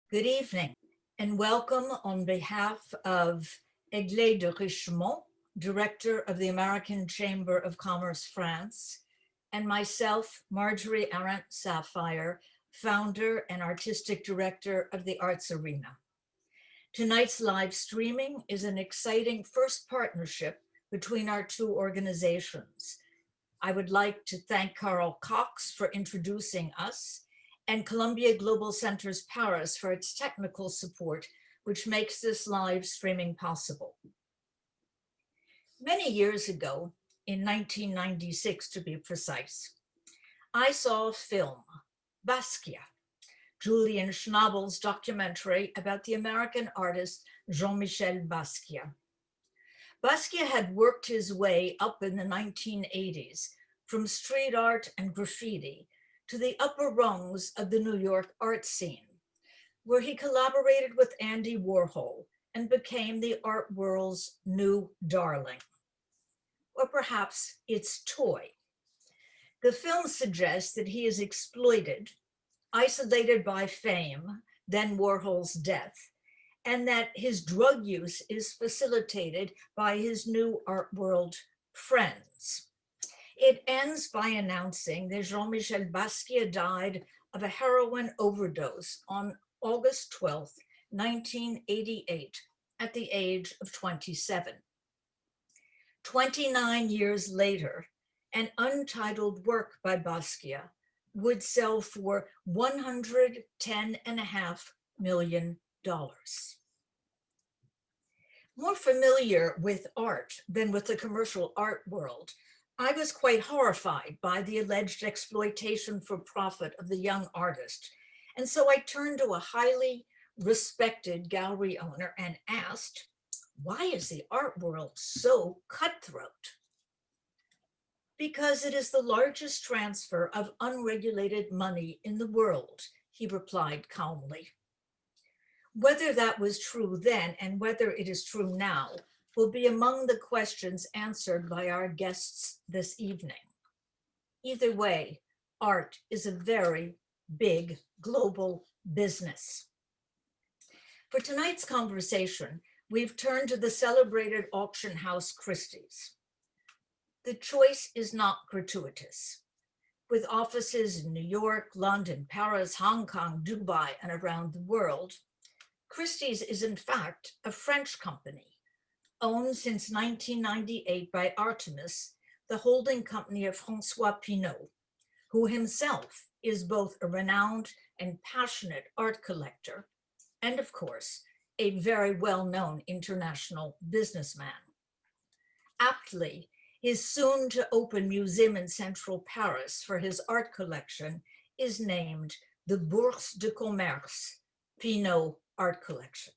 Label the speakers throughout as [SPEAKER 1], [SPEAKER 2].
[SPEAKER 1] Good evening and welcome on behalf of Aiglé de Richemont, Director of the American Chamber of Commerce France, and myself, Marjorie Arendt Sapphire, Founder and Artistic Director of the Arts Arena. Tonight's live streaming is an exciting first partnership between our two organizations. I would like to thank Carl Cox for introducing us and Columbia Global Centers Paris for its technical support, which makes this live streaming possible. Many years ago, in 1996 to be precise, I saw a film, Basquiat, Julian Schnabel's documentary about the American artist Jean-Michel Basquiat. Basquiat had worked his way up in the 1980s from street art and graffiti to the upper rungs of the New York art scene, where he collaborated with Andy Warhol and became the art world's new darling. Or perhaps its toy. The film suggests that he is exploited, isolated by fame, then Warhol's death, and that his drug use is facilitated by his new art world friends. It ends by announcing that Jean-Michel Basquiat died of a heroin overdose on August 12th, 1988, at the age of 27. 29 years later, an untitled work by Basquiat would sell for $110.5 million. More familiar with art than with the commercial art world, I was quite horrified by the alleged exploitation for profit of the young artist. And so I turned to a highly respected gallery owner and asked, why is the art world so cutthroat? Because it is the largest transfer of unregulated money in the world, he replied calmly. Whether that was true then and whether it is true now will be among the questions answered by our guests this evening. Either way, art is a very big global business. For tonight's conversation, we've turned to the celebrated auction house Christie's. The choice is not gratuitous. With offices in New York, London, Paris, Hong Kong, Dubai, and around the world, Christie's is in fact a French company, owned since 1998 by Artémis, the holding company of François Pinault, who himself is both a renowned and passionate art collector, and of course, a very well-known international businessman. Aptly, his soon-to-open museum in central Paris for his art collection is named the Bourse de Commerce Pinault Art Collection.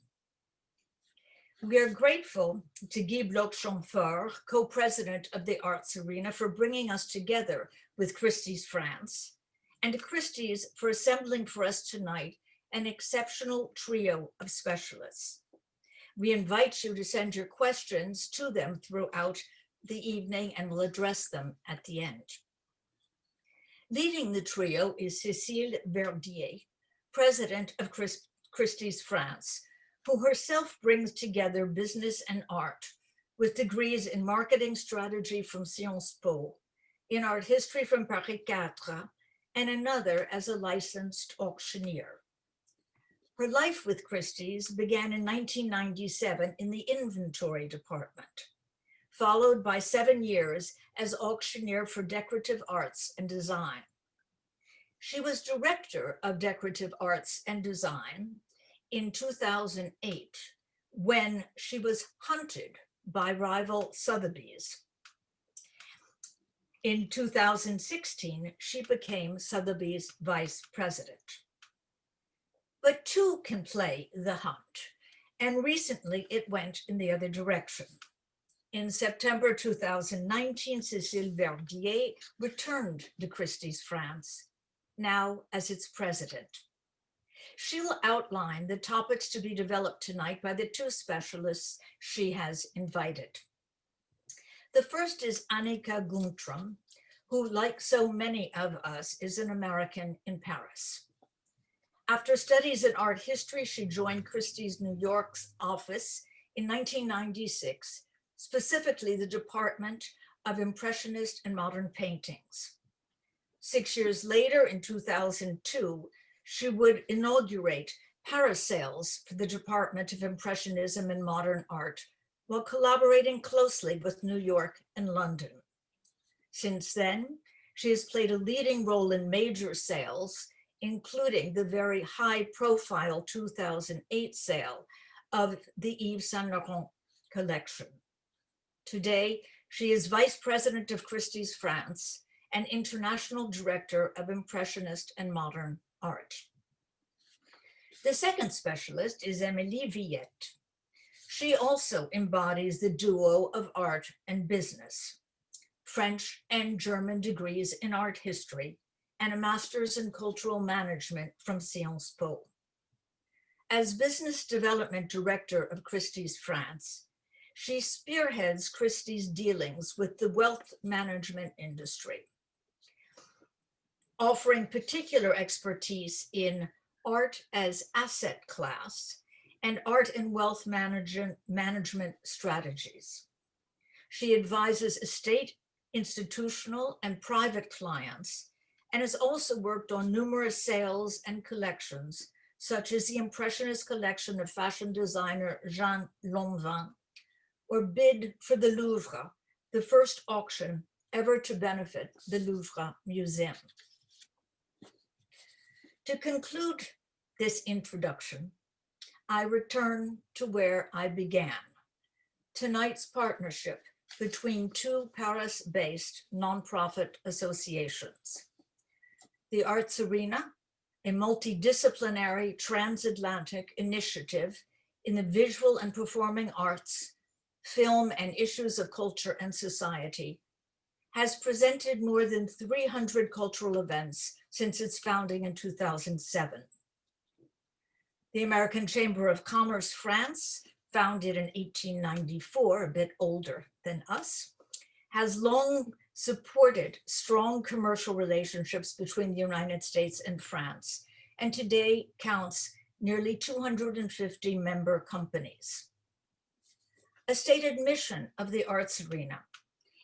[SPEAKER 1] We are grateful to Guy Bloch-Chamfort, co-president of the Arts Arena, for bringing us together with Christie's France, and to Christie's for assembling for us tonight an exceptional trio of specialists. We invite you to send your questions to them throughout the evening and will address them at the end. Leading the trio is Cécile Verdier, president of Christie's France, who herself brings together business and art with degrees in marketing strategy from Sciences Po, in art history from Paris 4, and another as a licensed auctioneer. Her life with Christie's began in 1997 in the inventory department, followed by 7 years as auctioneer for decorative arts and design. She was director of decorative arts and design in 2008, when she was hunted by rival Sotheby's. In 2016, she became Sotheby's vice president. But two can play the hunt, and recently it went in the other direction. In September 2019, Cécile Verdier returned to Christie's France, now as its president. She will outline the topics to be developed tonight by the two specialists she has invited. The first is Anika Guntrum, who, like so many of us, is an American in Paris. After studies in art history, she joined Christie's New York's office in 1996, specifically the Department of Impressionist and Modern Paintings. 6 years later, in 2002, she would inaugurate parasales for the Department of Impressionism and Modern Art while collaborating closely with New York and London. Since then, she has played a leading role in major sales, including the very high-profile 2008 sale of the Yves Saint Laurent collection. Today, she is Vice President of Christie's France and International Director of Impressionist and Modern Art. The second specialist is Emilie Villette. She also embodies the duo of art and business, French and German degrees in art history, and a master's in cultural management from Sciences Po. As Business Development Director of Christie's France, she spearheads Christie's dealings with the wealth management industry, offering particular expertise in art as asset class and art and wealth management strategies. She advises estate, institutional, and private clients, and has also worked on numerous sales and collections, such as the Impressionist collection of fashion designer Jean Lanvin, or Bid for the Louvre, the first auction ever to benefit the Louvre Museum. To conclude this introduction, I return to where I began, tonight's partnership between two Paris-based nonprofit associations. The Arts Arena, a multidisciplinary transatlantic initiative in the visual and performing arts, film, and issues of culture and society, has presented more than 300 cultural events since its founding in 2007. The American Chamber of Commerce France, founded in 1894, a bit older than us, has long supported strong commercial relationships between the United States and France, and today counts nearly 250 member companies. A stated mission of the Arts Arena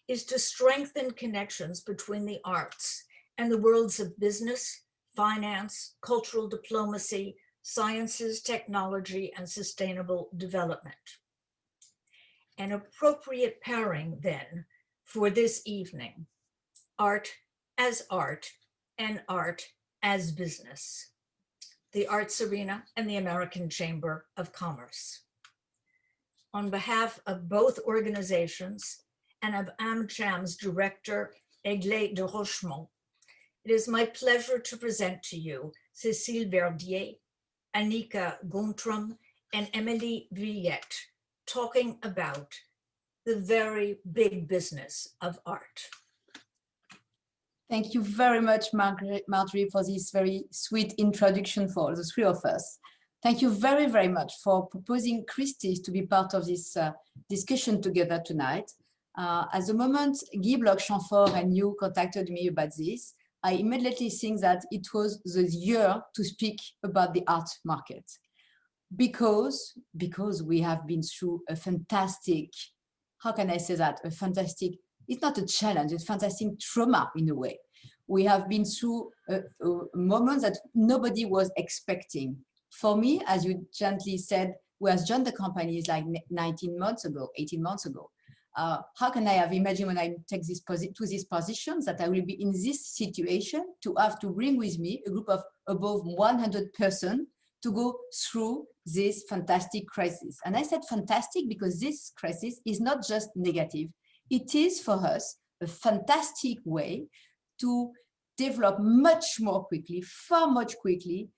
[SPEAKER 1] is to strengthen connections between the arts and the worlds of business, finance, cultural diplomacy, sciences, technology, and sustainable development. An appropriate pairing, then, for this evening, art and art as business, the Arts Arena and the American Chamber of Commerce. On behalf of both organizations and of AmCham's director, Aiglé de Rochemont, it is my pleasure to present to you Cécile Verdier, Anika Guntrum, and Emilie Villette, talking about the very big business of art.
[SPEAKER 2] Thank you very much, Marjorie, for this very sweet introduction for the three of us. Thank you very, very much for proposing Christie to be part of this discussion together tonight. At the moment Guy Bloch-Chamfort and you contacted me about this, I immediately think that it was the year to speak about the art market. Because we have been through a fantastic, how can I say that? A fantastic, it's not a challenge, it's fantastic trauma in a way. We have been through a moment that nobody was expecting. For me, as you gently said, we have joined the companies like 18 months ago. How can I have imagined when I take this to this position that I will be in this situation to have to bring with me a group of above 100 persons to go through this fantastic crisis. And I said fantastic because this crisis is not just negative. It is for us a fantastic way to develop much more quickly, far much quickly,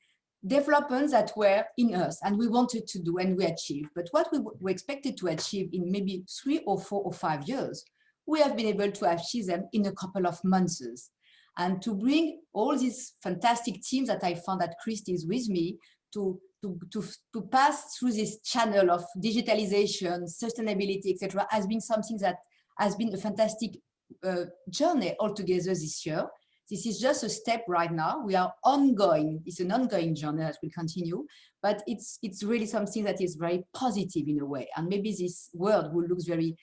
[SPEAKER 2] developments that were in us and we wanted to do and we achieved. But what we expected to achieve in maybe 3 or 4 or 5 years, we have been able to achieve them in a couple of months. And to bring all these fantastic teams that I found at Christie's with me to pass through this channel of digitalization, sustainability, etc., has been something that has been a fantastic journey altogether this year. This is just a step right now. We are ongoing. It's an ongoing journey that will continue, but it's really something that is very positive in a way. And maybe this word will look very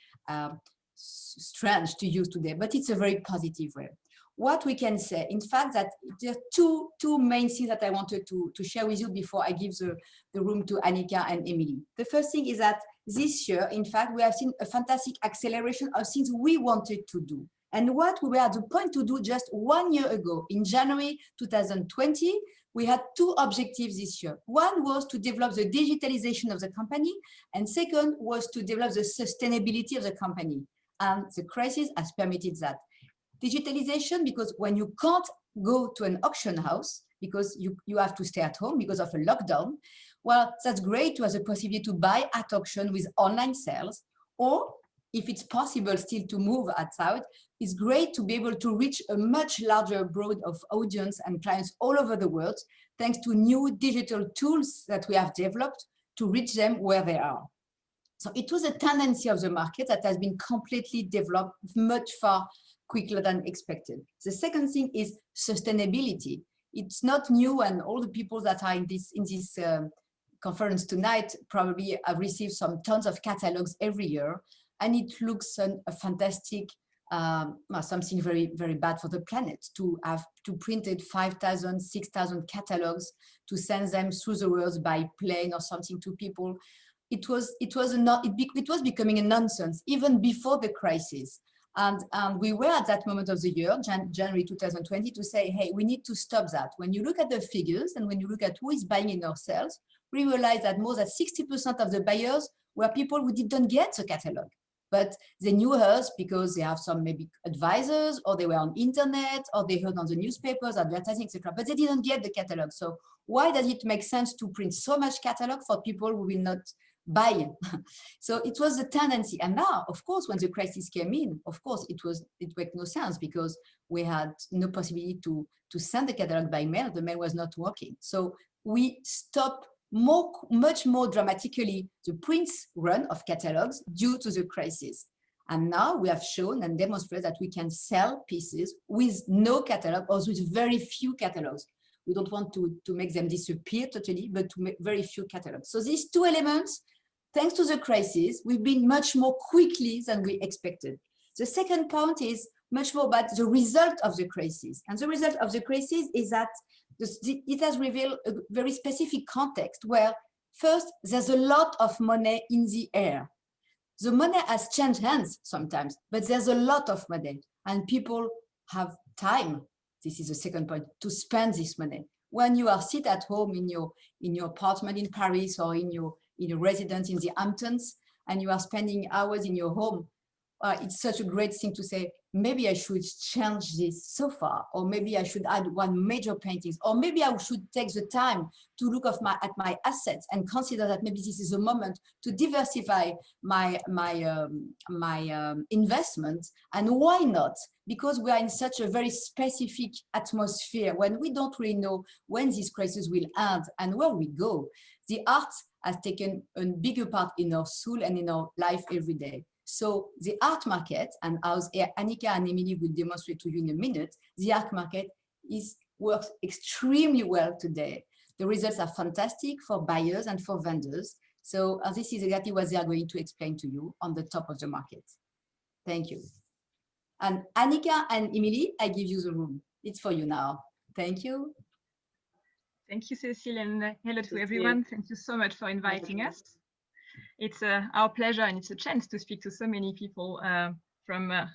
[SPEAKER 2] strange to use today, but it's a very positive way. What we can say, in fact, that there are two main things that I wanted to share with you before I give the room to Anika and Emilie. The first thing is that this year, in fact, we have seen a fantastic acceleration of things we wanted to do. And what we were at the point to do just 1 year ago, in January 2020, we had two objectives this year. One was to develop the digitalization of the company, and second was to develop the sustainability of the company. And the crisis has permitted that. Digitalization, because when you can't go to an auction house, because you have to stay at home because of a lockdown, well, that's great to have the possibility to buy at auction with online sales, or if it's possible still to move outside, it's great to be able to reach a much larger broad of audience and clients all over the world, thanks to new digital tools that we have developed to reach them where they are. So it was a tendency of the market that has been completely developed much far quicker than expected. The second thing is sustainability. It's not new, and all the people that are in this conference tonight probably have received some tons of catalogs every year, and it looks a fantastic, something very, very bad for the planet to have to printed 5,000, 6,000 catalogs to send them through the world by plane or something to people. It was becoming a nonsense even before the crisis. And we were at that moment of the year, January 2020, to say, hey, we need to stop that. When you look at the figures and when you look at who is buying in our sales, we realize that more than 60% of the buyers were people who didn't get the catalog, but they knew us because they have some maybe advisors, or they were on internet, or they heard on the newspapers, advertising, etc. But they didn't get the catalog. So why does it make sense to print so much catalog for people who will not buy? So it was a tendency. And now, of course, when the crisis came in, of course, it made no sense because we had no possibility to send the catalog by mail. The mail was not working. So we stopped much more dramatically the print run of catalogs due to the crisis. And now we have shown and demonstrated that we can sell pieces with no catalog or with very few catalogs. We don't want to make them disappear totally, but to make very few catalogs. So these two elements, thanks to the crisis, we've been much more quickly than we expected. The second point is much more about the result of the crisis. And the result of the crisis is that it has revealed a very specific context where, first, there's a lot of money in the air. The money has changed hands sometimes, but there's a lot of money and people have time. This is the second point, to spend this money. When you are sit at home in your apartment in Paris or in your residence in the Hamptons, and you are spending hours in your home, it's such a great thing to say, maybe I should change this sofa, or maybe I should add one major painting, or maybe I should take the time to look at my assets and consider that maybe this is a moment to diversify my investment. And why not? Because we are in such a very specific atmosphere when we don't really know when this crisis will end and where we go. The art has taken a bigger part in our soul and in our life every day. So the art market, and as Anika and Emilie will demonstrate to you in a minute, the art market works extremely well today. The results are fantastic for buyers and for vendors. So this is exactly what they are going to explain to you on the top of the market. Thank you. And Anika and Emilie, I give you the room. It's for you now. Thank you.
[SPEAKER 3] Thank you, Cécile, and hello to everyone. Thank you so much for inviting us. It's our pleasure, and it's a chance to speak to so many people from a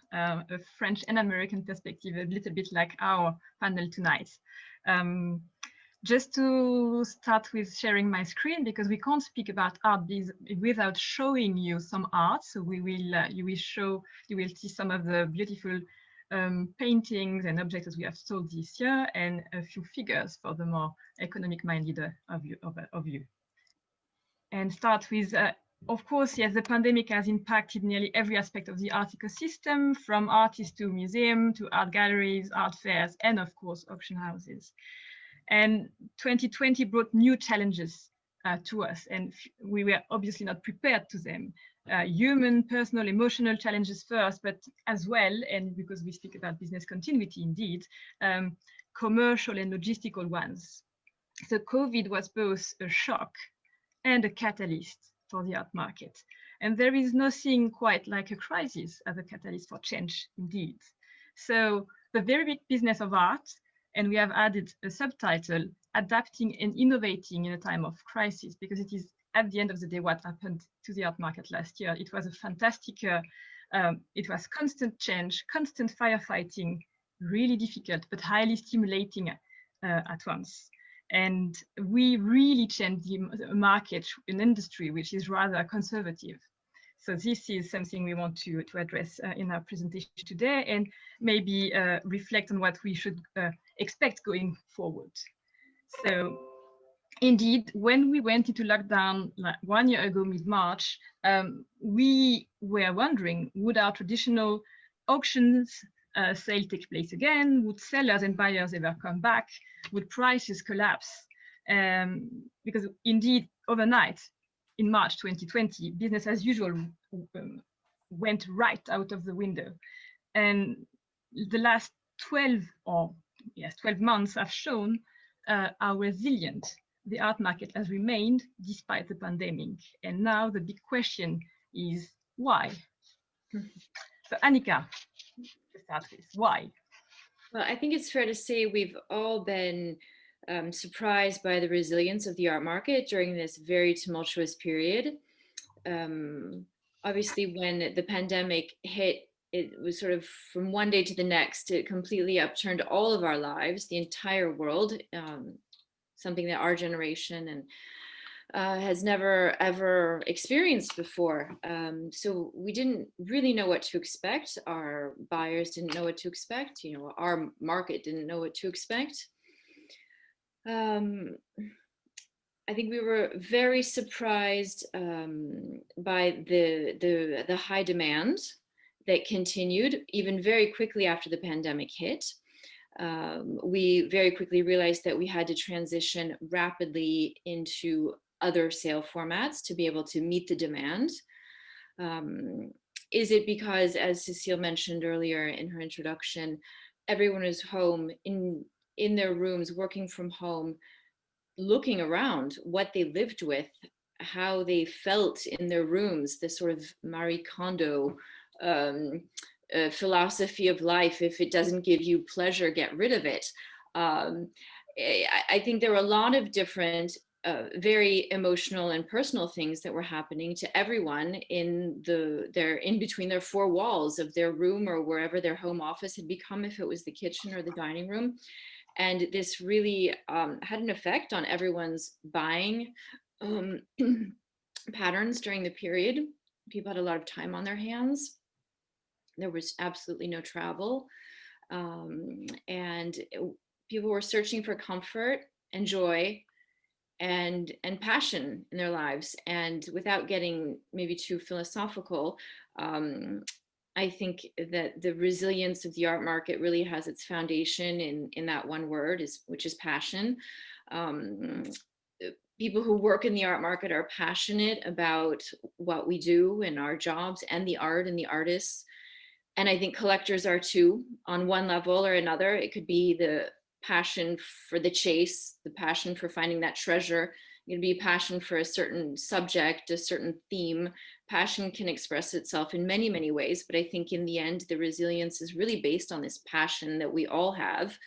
[SPEAKER 3] French and American perspective, a little bit like our panel tonight. Just to start with sharing my screen, because we can't speak about art without showing you some art. So we will, you will see some of the beautiful paintings and objects that we have sold this year, and a few figures for the more economic-minded of you. And start with, of course, yes, the pandemic has impacted nearly every aspect of the art ecosystem, from artists to museums, to art galleries, art fairs, and of course, auction houses. And 2020 brought new challenges to us, and we were obviously not prepared to them. human, personal, emotional challenges first, but as well, and because we speak about business continuity indeed, commercial and logistical ones. So COVID was both a shock and a catalyst for the art market. And there is nothing quite like a crisis as a catalyst for change indeed. So the very big business of art, and we have added a subtitle, adapting and innovating in a time of crisis, because it is at the end of the day what happened to the art market last year. It was a fantastic, it was constant change, constant firefighting, really difficult, but highly stimulating at once. And we really changed the market, an industry which is rather conservative. So this is something we want to address in our presentation today, and maybe reflect on what we should expect going forward. So indeed, when we went into lockdown like 1 year ago, mid-March, we were wondering, would our traditional auctions sale take place again? Would sellers and buyers ever come back? Would prices collapse? Because indeed, overnight, in March 2020, business as usual went right out of the window. And the last 12 months have shown how resilient the art market has remained despite the pandemic. And now the big question is why? So Anika, to start with, why?
[SPEAKER 4] Well, I think it's fair to say we've all been surprised by the resilience of the art market during this very tumultuous period. Obviously, when the pandemic hit, it was sort of from one day to the next, it completely upturned all of our lives, the entire world, something that our generation and has never ever experienced before. So we didn't really know what to expect. Our buyers didn't know what to expect. You know, our market didn't know what to expect. I think we were very surprised by the high demand that continued even very quickly after the pandemic hit. We very quickly realized that we had to transition rapidly into other sale formats to be able to meet the demand. Is it because, as Cécile mentioned earlier in her introduction, everyone is home in their rooms, working from home, looking around what they lived with, how they felt in their rooms, this sort of Marie Kondo philosophy of life: if it doesn't give you pleasure, get rid of it. I think there were a lot of different very emotional and personal things that were happening to everyone in between their four walls of their room or wherever their home office had become, if it was the kitchen or the dining room. And this really had an effect on everyone's buying patterns during the period. People had a lot of time on their hands. There was absolutely no travel. And people were searching for comfort and joy and passion in their lives. And without getting maybe too philosophical, I think that the resilience of the art market really has its foundation in that one word, which is passion. People who work in the art market are passionate about what we do and our jobs and the art and the artists. And I think collectors are too, on one level or another. It could be the passion for the chase, the passion for finding that treasure. It could be passion for a certain subject, a certain theme. Passion can express itself in many, many ways, but I think in the end, the resilience is really based on this passion that we all have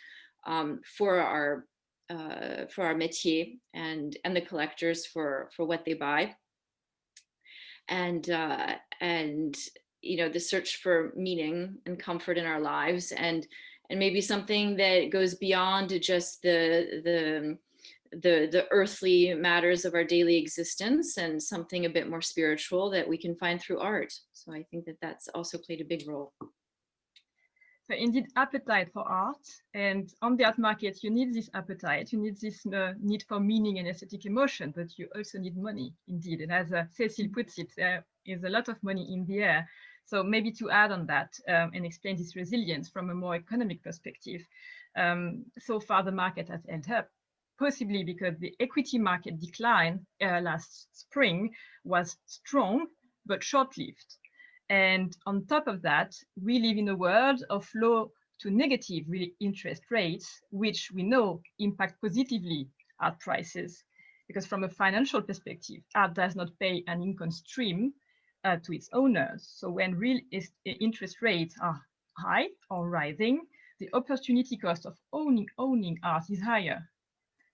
[SPEAKER 4] for our métier, and the collectors for what they buy, and you know, the search for meaning and comfort in our lives, and maybe something that goes beyond just the earthly matters of our daily existence, and something a bit more spiritual that we can find through art. So I think that that's also played a big role.
[SPEAKER 3] So indeed, appetite for art, and on the art market, you need this appetite, you need this need for meaning and aesthetic emotion, but you also need money, indeed. And as Cécile puts it, there is a lot of money in the air. So maybe to add on that and explain this resilience from a more economic perspective, so far the market has held up, possibly because the equity market decline last spring was strong, but short-lived. And on top of that, we live in a world of low to negative interest rates, which we know impact positively art prices, because from a financial perspective, art does not pay an income stream to its owners. So when real interest rates are high or rising, the opportunity cost of owning art is higher.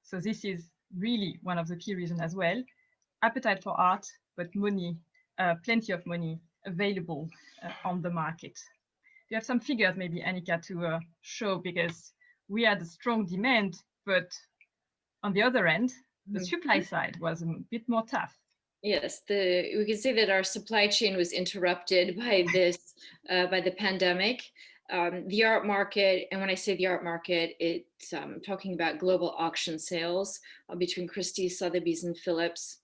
[SPEAKER 3] So this is really one of the key reasons as well. Appetite for art, but money, plenty of money available on the market. You have some figures maybe, Anika, to show, because we had a strong demand, but on the other end, the supply side was a bit more tough.
[SPEAKER 4] Yes, we can say that our supply chain was interrupted by this, by the pandemic. The art market, and when I say the art market, it's talking about global auction sales between Christie, Sotheby's, and Phillips.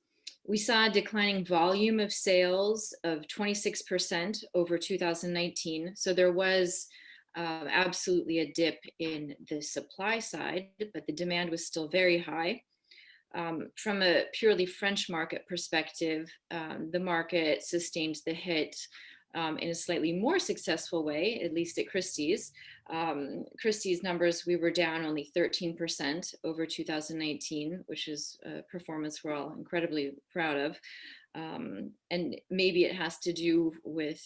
[SPEAKER 4] We saw a declining volume of sales of 26% over 2019. So there was absolutely a dip in the supply side, but the demand was still very high. From a purely French market perspective, the market sustained the hit in a slightly more successful way, at least at Christie's. Christie's numbers, we were down only 13% over 2019, which is a performance we're all incredibly proud of. And maybe it has to do with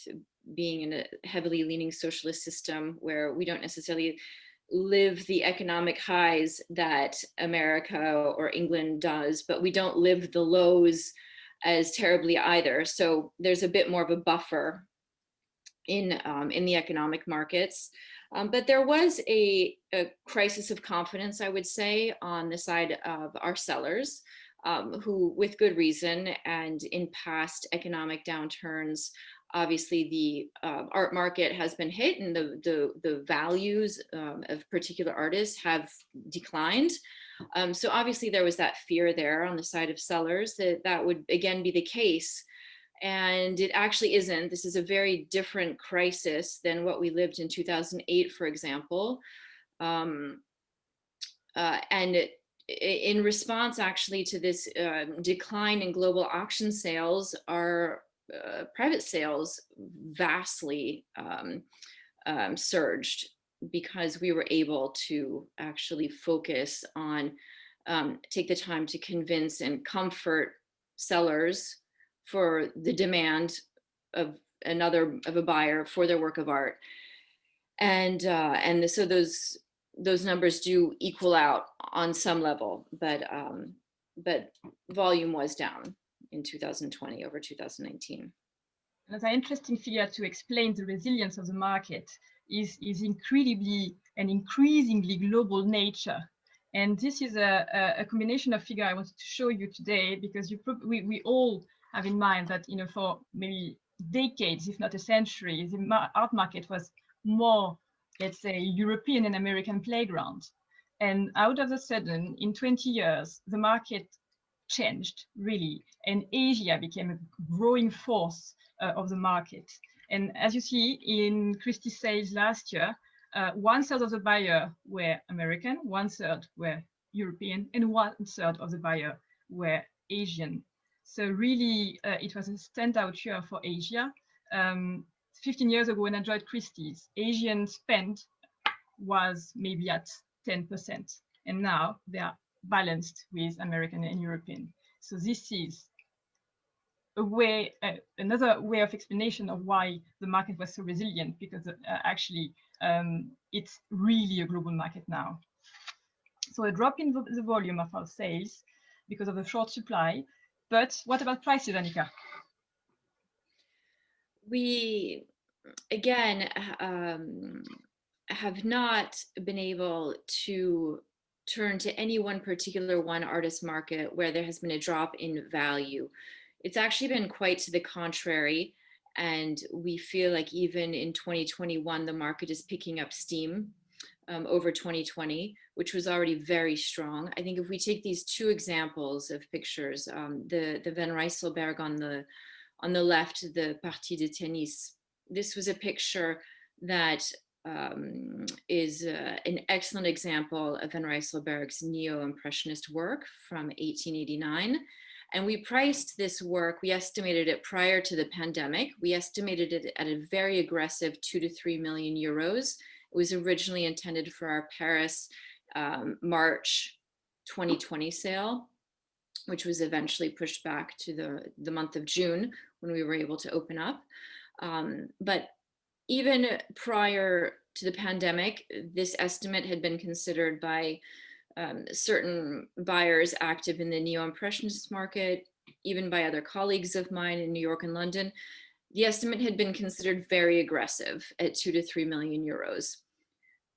[SPEAKER 4] being in a heavily leaning socialist system where we don't necessarily live the economic highs that America or England does, but we don't live the lows as terribly either. So there's a bit more of a buffer in the economic markets. But there was a crisis of confidence, I would say, on the side of our sellers, who, with good reason, and in past economic downturns, obviously the art market has been hit, and the values of particular artists have declined. So obviously there was that fear there on the side of sellers that would again be the case. And it actually isn't. This is a very different crisis than what we lived in 2008, for example. And in response, actually, to this decline in global auction sales, our private sales vastly surged, because we were able to actually focus on, take the time to convince and comfort sellers for the demand of a buyer for their work of art. And so those numbers do equal out on some level, but volume was down in 2020 over 2019.
[SPEAKER 3] Another interesting figure to explain the resilience of the market is incredibly and increasingly global nature. And this is a combination of figures I wanted to show you today, because we all have in mind that, you know, for maybe decades, if not a century, the art market was more, let's say, European and American playground. And out of a sudden, in 20 years, the market changed really, and Asia became a growing force of the market. And as you see in Christie sales last year, 1/3 of the buyer were American, 1/3 were European, and 1/3 of the buyer were Asian. So really, it was a standout year for Asia. 15 years ago, when I joined Christie's, Asian spend was maybe at 10%, and now they are balanced with American and European. So this is a way, another way of explanation of why the market was so resilient, because actually it's really a global market now. So a drop in the volume of our sales because of the short supply. But what about prices, Anika?
[SPEAKER 4] We, again, have not been able to turn to any one particular artist market where there has been a drop in value. It's actually been quite to the contrary. And we feel like even in 2021, the market is picking up steam over 2020, which was already very strong. I think if we take these two examples of pictures, the Van Rysselberghe on the left, the Partie de Tennis, this was a picture that is an excellent example of Van Rysselberghe's neo-impressionist work from 1889. And we priced this work, we estimated it prior to the pandemic. We estimated it at a very aggressive 2 to 3 million euros. It was originally intended for our Paris March 2020 sale, which was eventually pushed back to the month of June when we were able to open up. But even prior to the pandemic, this estimate had been considered by certain buyers active in the neo-impressionist market, even by other colleagues of mine in New York and London. The estimate had been considered very aggressive at 2 to 3 million euros.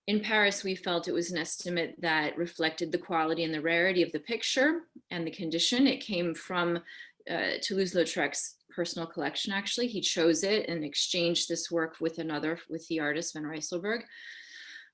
[SPEAKER 4] In Paris, we felt it was an estimate that reflected the quality and the rarity of the picture and the condition. It came from Toulouse-Lautrec's personal collection, actually. He chose it and exchanged this work with the artist Van Rysselberghe.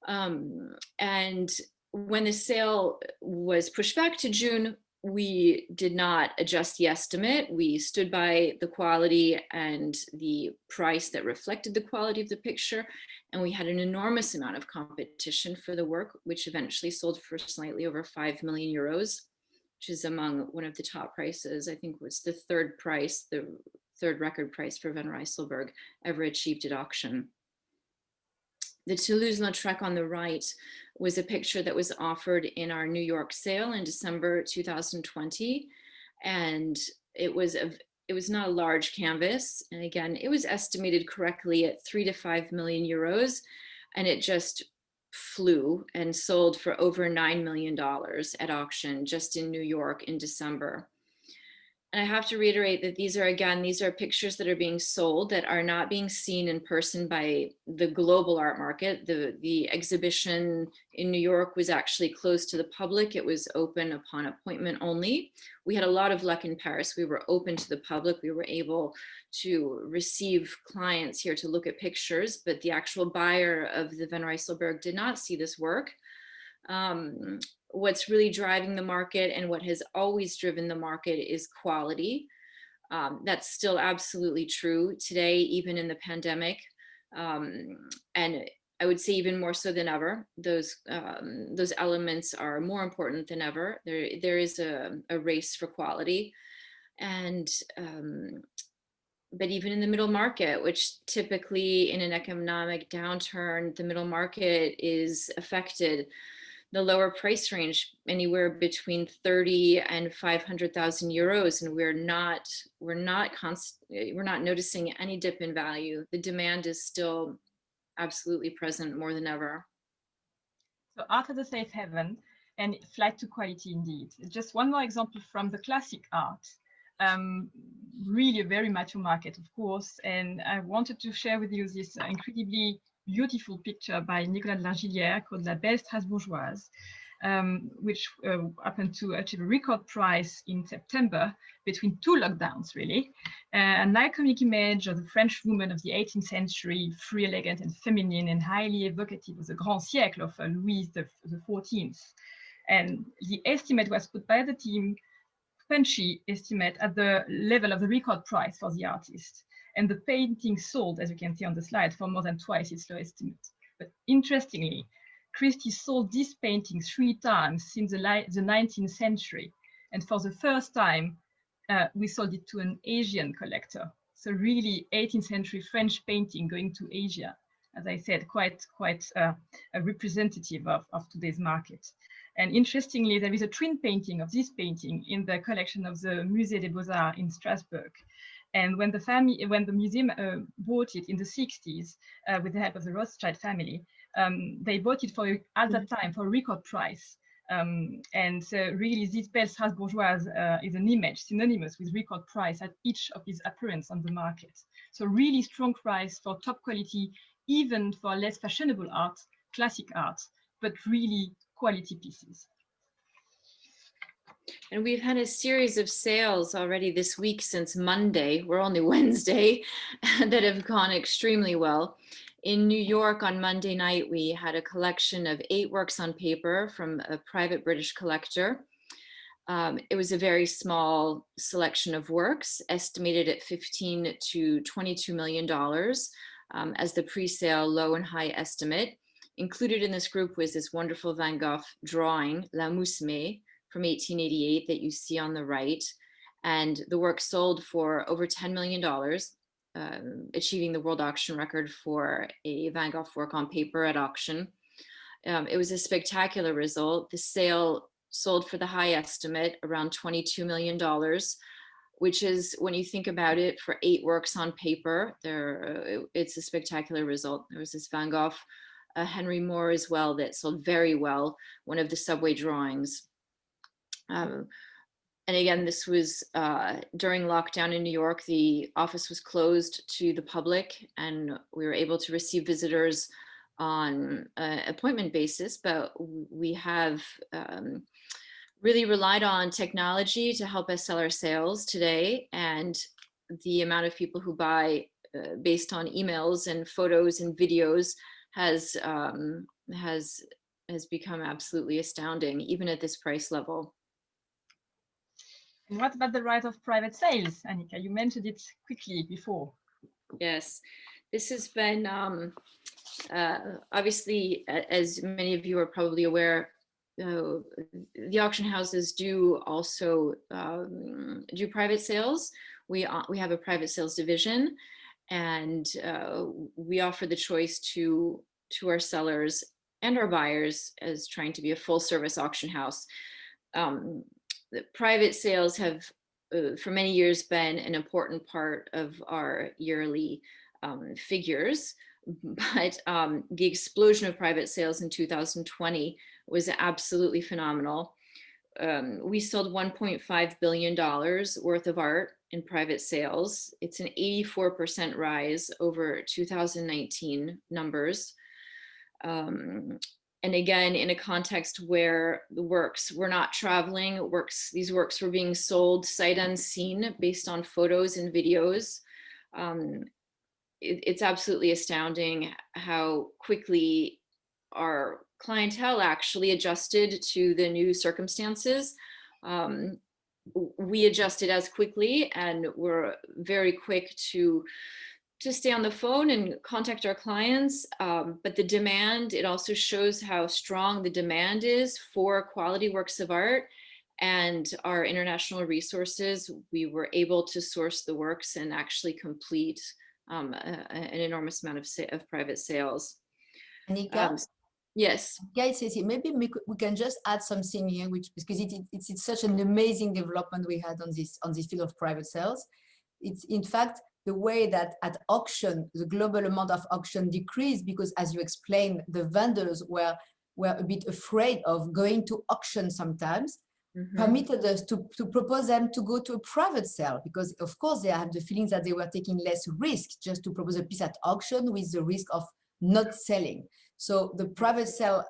[SPEAKER 4] And when the sale was pushed back to June, we did not adjust the estimate. We stood by the quality and the price that reflected the quality of the picture. And we had an enormous amount of competition for the work, which eventually sold for slightly over 5 million euros, which is among one of the top prices. I think was the third record price for Van Rysselberghe ever achieved at auction. The Toulouse-Lautrec on the right was a picture that was offered in our New York sale in December 2020. And it was not a large canvas. And again, it was estimated correctly at 3 to 5 million euros. And it just flew and sold for over $9 million at auction just in New York in December. And I have to reiterate that these are pictures that are being sold that are not being seen in person by the global art market. The exhibition in New York was actually closed to the public. It was open upon appointment only. We had a lot of luck in Paris. We were open to the public. We were able to receive clients here to look at pictures, but the actual buyer of the Van Rysselberghe did not see this work. What's really driving the market and what has always driven the market is quality. That's still absolutely true today, even in the pandemic. And I would say even more so than ever, those elements are more important than ever. There is a race for quality. And but even in the middle market, which typically in an economic downturn, the middle market is affected. The lower price range, anywhere between 30 and 500,000 euros, and we're not noticing any dip in value. The demand is still absolutely present more than ever.
[SPEAKER 3] So art as a safe haven and flight to quality indeed. Just one more example from the classic art. Really a very mature market, of course, and I wanted to share with you this incredibly beautiful picture by Nicolas de Largillière called La Belle Strasbourgeoise, which happened to achieve a record price in September between two lockdowns, really. An iconic image of the French woman of the 18th century, free, elegant, and feminine, and highly evocative of the Grand Siècle of Louis XIV. And the estimate was put by the team, punchy estimate, at the level of the record price for the artist. And the painting sold, as you can see on the slide, for more than twice its low estimate. But interestingly, Christie sold this painting 3 times since the 19th century. And for the first time, we sold it to an Asian collector. So really 18th century French painting going to Asia. As I said, quite a representative of today's market. And interestingly, there is a twin painting of this painting in the collection of the Musée des Beaux-Arts in Strasbourg. And when the museum bought it in the 60s with the help of the Rothschild family, they bought it at that time for a record price. And really, this Belle Strasbourgeoise is an image synonymous with record price at each of its appearance on the market. So really strong price for top quality, even for less fashionable art, classic art, but really quality pieces.
[SPEAKER 4] And we've had a series of sales already this week since Monday. We're only Wednesday, that have gone extremely well. In New York on Monday night, we had a collection of 8 works on paper from a private British collector. It was a very small selection of works, estimated at $15 to $22 million as the pre-sale low and high estimate. Included in this group was this wonderful Van Gogh drawing, La Mousme, from 1888 that you see on the right. And the work sold for over $10 million, achieving the world auction record for a Van Gogh work on paper at auction. It was a spectacular result. The sale sold for the high estimate around $22 million, which is, when you think about it, for 8 works on paper, it's a spectacular result. There was this Van Gogh, Henry Moore as well, that sold very well, one of the subway drawings. And again, this was during lockdown in New York. The office was closed to the public, and we were able to receive visitors on an appointment basis, but we have really relied on technology to help us sell our sales today. And the amount of people who buy based on emails and photos and videos has become absolutely astounding, even at this price level.
[SPEAKER 3] And what about the rise of private sales, Anika? You mentioned it quickly before.
[SPEAKER 4] Yes, this has been obviously, as many of you are probably aware, the auction houses do also do private sales. We have a private sales division, and we offer the choice to our sellers and our buyers as trying to be a full service auction house. The private sales have for many years been an important part of our yearly figures, but the explosion of private sales in 2020 was absolutely phenomenal. We sold $1.5 billion worth of art in private sales. It's an 84% rise over 2019 numbers. And again, in a context where the works were not traveling, these works were being sold sight unseen based on photos and videos. It's absolutely astounding how quickly our clientele actually adjusted to the new circumstances. We adjusted as quickly, and were very quick to stay on the phone and contact our clients. But the demand, it also shows how strong the demand is for quality works of art, and our international resources. We were able to source the works and actually complete an enormous amount of private sales.
[SPEAKER 2] Anika?
[SPEAKER 4] Yes.
[SPEAKER 2] Guys, Cécile, maybe we can just add something here, because it's such an amazing development we had on this field of private sales. It's in fact the way that at auction, the global amount of auction decreased because, as you explained, the vendors were a bit afraid of going to auction sometimes, permitted us to propose them to go to a private sale, because of course they had the feelings that they were taking less risk just to propose a piece at auction with the risk of not selling. So the private sale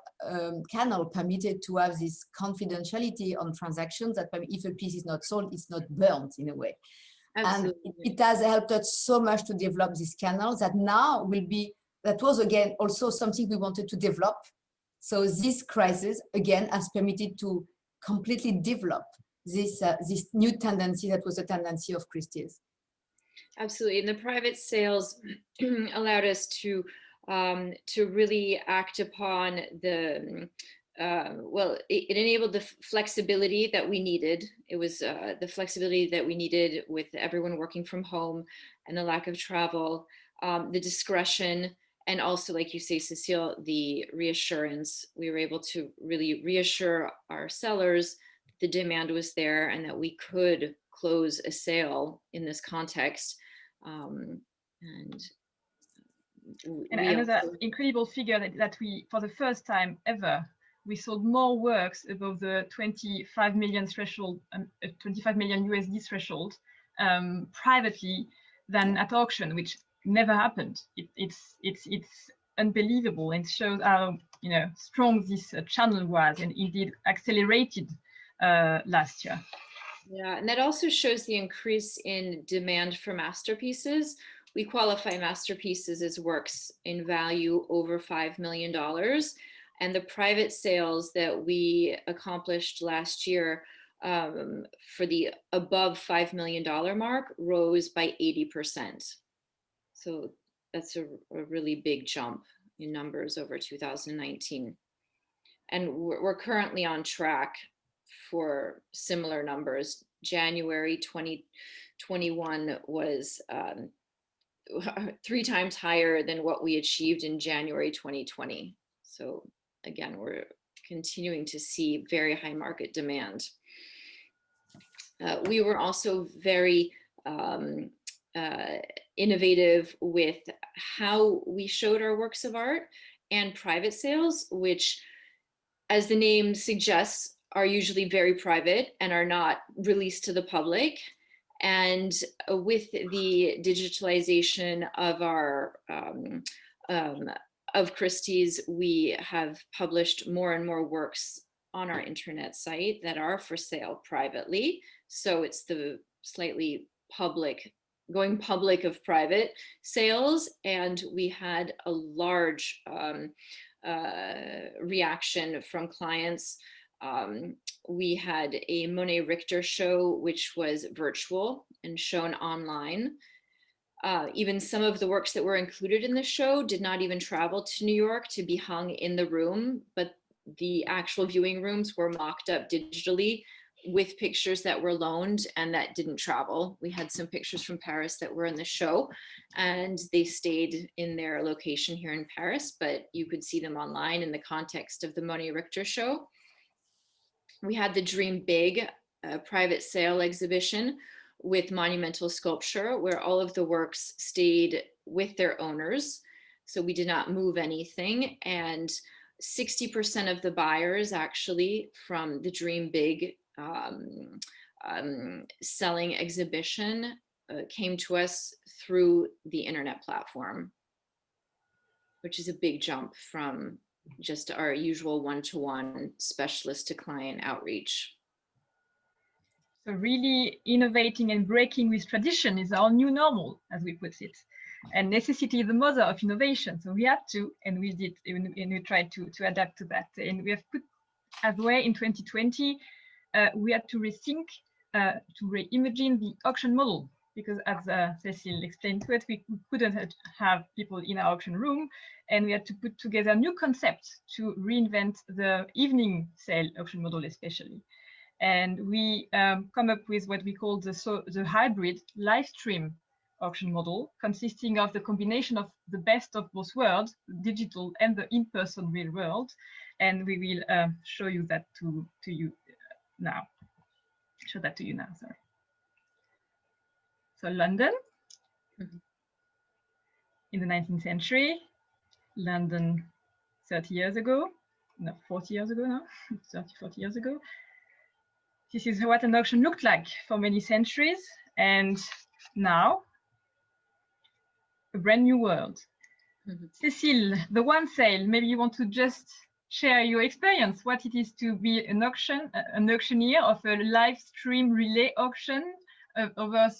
[SPEAKER 2] canal permitted to have this confidentiality on transactions that if a piece is not sold, it's not burnt in a way. Absolutely. And it has helped us so much to develop these canals that now that was again also something we wanted to develop. So this crisis again has permitted to completely develop this new tendency that was a tendency of Christie's.
[SPEAKER 4] Absolutely, and the private sales allowed us to really act upon the it enabled the flexibility that we needed. It was the flexibility that we needed with everyone working from home and the lack of travel, the discretion, and also, like you say, Cécile, the reassurance. We were able to really reassure our sellers the demand was there and that we could close a sale in this context. And
[SPEAKER 3] another incredible figure that we, for the first time ever, we sold more works above the 25 million threshold, 25 million USD threshold, privately than at auction, which never happened. It's unbelievable, and shows how strong this channel was, and indeed accelerated last year.
[SPEAKER 4] Yeah, and that also shows the increase in demand for masterpieces. We qualify masterpieces as works in value over $5 million. And the private sales that we accomplished last year for the above $5 million mark rose by 80%. So that's a really big jump in numbers over 2019. And we're currently on track for similar numbers January 2021 was 3 times higher than what we achieved in January 2020. So again, we're continuing to see very high market demand. We were also very innovative with how we showed our works of art and private sales, which, as the name suggests, are usually very private and are not released to the public. And with the digitalization of our of Christie's, we have published more and more works on our internet site that are for sale privately. So it's the slightly public, going public of private sales. And we had a large reaction from clients. We had a Monet Richter show, which was virtual and shown online. Even some of the works that were included in the show did not even travel to New York to be hung in the room, but the actual viewing rooms were mocked up digitally with pictures that were loaned and that didn't travel. We had some pictures from Paris that were in the show and they stayed in their location here in Paris, but you could see them online in the context of the Monet Richter show. We had the Dream Big private sale exhibition with monumental sculpture, where all of the works stayed with their owners. So we did not move anything. And 60% of the buyers actually from the Dream Big selling exhibition came to us through the internet platform, which is a big jump from just our usual one-to-one specialist to client outreach.
[SPEAKER 3] So really innovating and breaking with tradition is our new normal, as we put it, and necessity the mother of innovation. So we had to, and we did, and we tried to adapt to that. And we have put as well in 2020, we had to rethink, to reimagine the auction model, because as Cécile explained to it, we couldn't have people in our auction room, and we had to put together new concepts to reinvent the evening sale auction model especially. And we come up with what we call the hybrid live stream auction model, consisting of the combination of the best of both worlds, digital and the in-person real world. And we will show you that to you now. Show that to you now, sorry. So London, in the 19th century, London 30 years ago, no, 40 years ago now, 30, 40 years ago. This is what an auction looked like for many centuries, and now a brand new world. Cécile, the one sale, maybe you want to just share your experience, what it is to be an auctioneer of a live stream relay auction over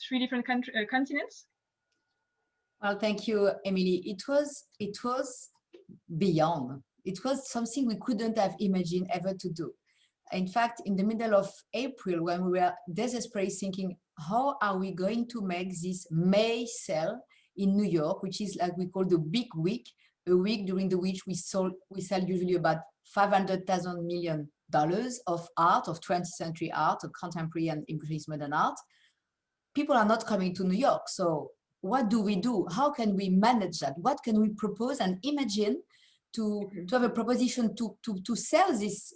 [SPEAKER 3] 3 different continents?
[SPEAKER 2] Well, thank you, Emilie. It was beyond. It was something we couldn't have imagined ever to do. In fact, in the middle of April, when we were desperately thinking, how are we going to make this May sale in New York, which is like we call the big week, a week during the which we sell usually about $500 million of art, of 20th century art, of contemporary and Impressionist modern art. People are not coming to New York. So what do we do? How can we manage that? What can we propose and imagine to have a proposition to sell this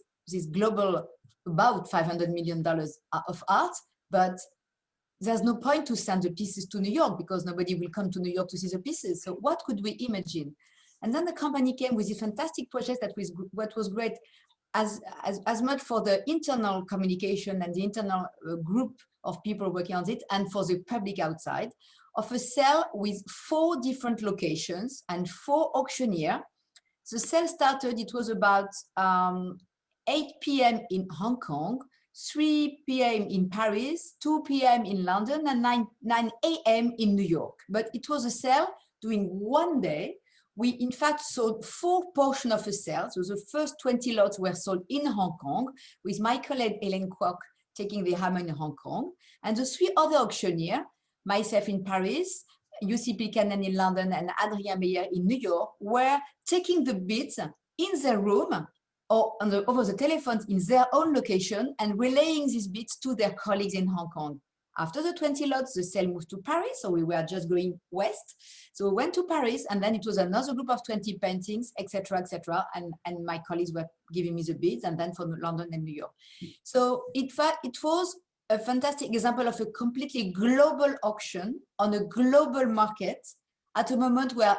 [SPEAKER 2] global about $500 million of art, but there's no point to send the pieces to New York because nobody will come to New York to see the pieces. So what could we imagine? And then the company came with a fantastic project that was what was great as much for the internal communication and the internal group of people working on it and for the public outside of a sale with 4 different locations and 4 auctioneers. The sale started, it was about 8 p.m. in Hong Kong, 3 p.m. in Paris, 2 p.m. in London, and 9 a.m. in New York. But it was a sale during one day. We, in fact, sold 4 portions of a sale. So the first 20 lots were sold in Hong Kong, with my colleague Hélène Kwok taking the hammer in Hong Kong. And the 3 other auctioneers, myself in Paris, UCP Cannon in London, and Adrien Meyer in New York, were taking the bids in their room or over the telephone in their own location and relaying these beads to their colleagues in Hong Kong. After the 20 lots, the sale moved to Paris, so we were just going west. So we went to Paris, and then it was another group of 20 paintings, etc., etc. And my colleagues were giving me the beads, and then from London and New York. So it was a fantastic example of a completely global auction on a global market at a moment where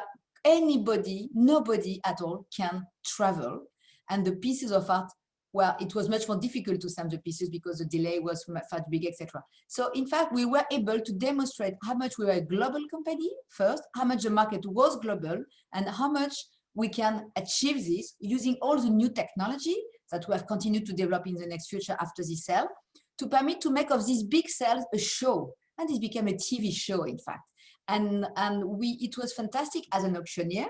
[SPEAKER 2] nobody at all can travel. And the pieces of art, well, it was much more difficult to send the pieces because the delay was much bigger, etc. So in fact, we were able to demonstrate how much we were a global company first, how much the market was global, and how much we can achieve this using all the new technology that we have continued to develop in the next future after this sale, to permit to make of these big sales a show. And this became a TV show, in fact. And it was fantastic as an auctioneer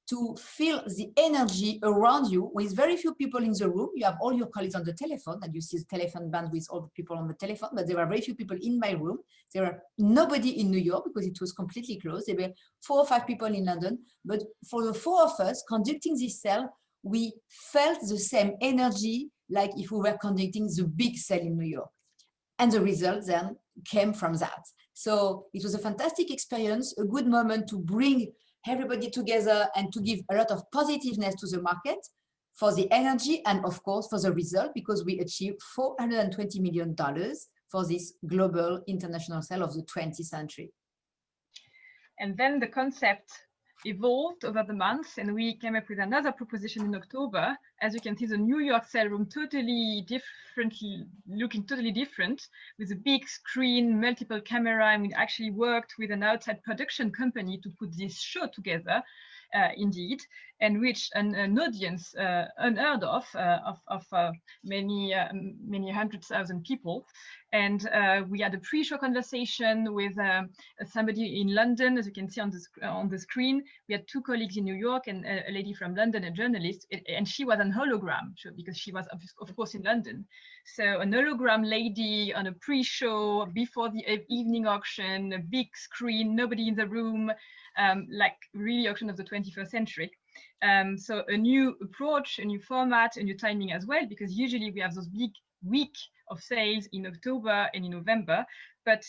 [SPEAKER 2] to feel the energy around you with very few people in the room. You have all your colleagues on the telephone, and you see the telephone band with all the people on the telephone, but there were very few people in my room. There were nobody in New York because it was completely closed. There were 4 or 5 people in London, but for the 4 of us conducting this sale, we felt the same energy like if we were conducting the big sale in New York. And the results then came from that. So it was a fantastic experience, a good moment to bring everybody together and to give a lot of positiveness to the market for the energy and of course for the result, because we achieved $420 million for this global international sale of the 20th century.
[SPEAKER 3] And then the concept evolved over the months, and we came up with another proposition in October. As you can see, the New York sale room looking totally different, with a big screen, multiple camera, and we actually worked with an outside production company to put this show together, indeed, and reach an audience unheard of many 100,000 people. And we had a pre-show conversation with somebody in London, as you can see on the screen. We had 2 colleagues in New York and a lady from London, a journalist, and she was on hologram because she was, of course, in London. So an hologram lady on a pre-show before the evening auction, a big screen, nobody in the room, like really auction of the 21st century. So a new approach, a new format, a new timing as well, because usually we have those big week of sales in October and in November, but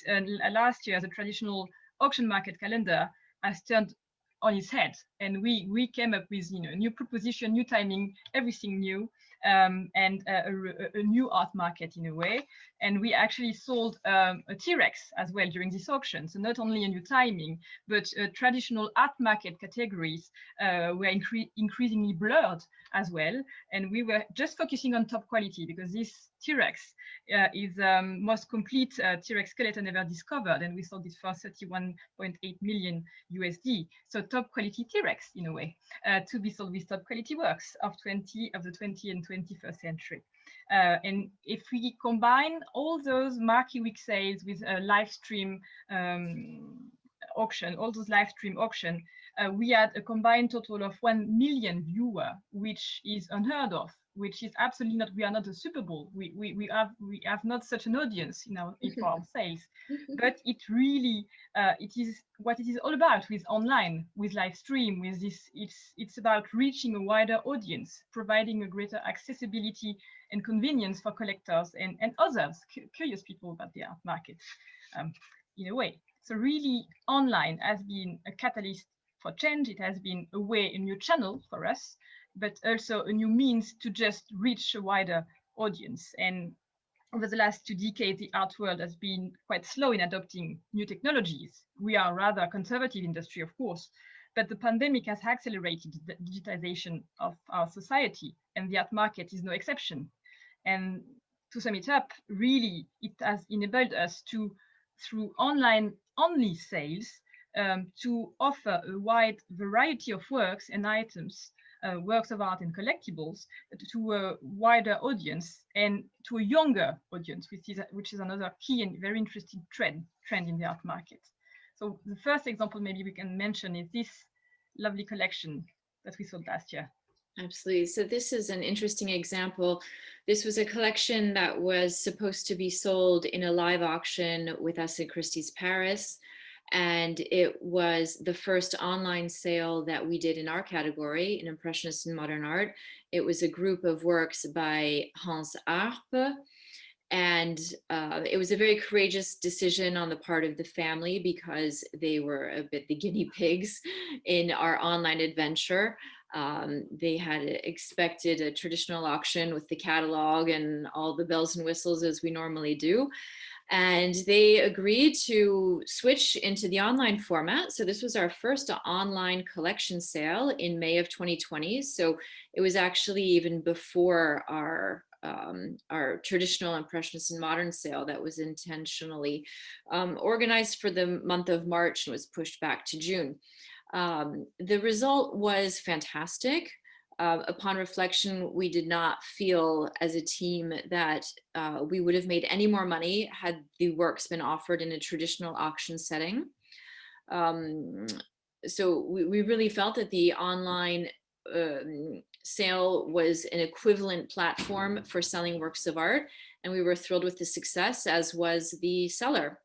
[SPEAKER 3] last year the traditional auction market calendar has turned on its head, and we came up with a new proposition, new timing, everything new, and a new art market in a way. And we actually sold a T-Rex as well during this auction. So not only a new timing, but traditional art market categories were increasingly blurred as well. And we were just focusing on top quality because this T-Rex is most complete T-Rex skeleton ever discovered, and we sold it for 31.8 million USD. So top quality T-Rex in a way, to be sold with top quality works of the 20th and 21st century. And if we combine all those marquee week sales with a live stream auction, all those live stream auction, we had a combined total of 1 million viewers, which is unheard of, which is absolutely not, we are not a Super Bowl. We have not such an audience for our sales, but it really, it is what it is all about with online, with live stream, with this, it's about reaching a wider audience, providing a greater accessibility and convenience for collectors and others, curious people about the art market, in a way. So really online has been a catalyst for change. It has been a new channel for us, but also a new means to just reach a wider audience. And over the last 2 decades, the art world has been quite slow in adopting new technologies. We are a rather conservative industry, of course, but the pandemic has accelerated the digitization of our society, and the art market is no exception. And to sum it up, really, it has enabled us to, through online-only sales, to offer a wide variety of works and items, works of art and collectibles, to a wider audience and to a younger audience, which is another key and very interesting trend in the art market. So the first example maybe we can mention is this lovely collection that we sold last year.
[SPEAKER 4] Absolutely. So this is an interesting example. This was a collection that was supposed to be sold in a live auction with us in Christie's Paris. And it was the first online sale that we did in our category, in Impressionist and Modern Art. It was a group of works by Hans Arp. And it was a very courageous decision on the part of the family because they were a bit the guinea pigs in our online adventure. They had expected a traditional auction with the catalog and all the bells and whistles as we normally do. And they agreed to switch into the online format. So this was our first online collection sale in May of 2020. So it was actually even before our traditional Impressionist and Modern sale that was intentionally organized for the month of March and was pushed back to June. The result was fantastic. Upon reflection, we did not feel as a team that we would have made any more money had the works been offered in a traditional auction setting. So we really felt that the online sale was an equivalent platform for selling works of art, and we were thrilled with the success, as was the seller.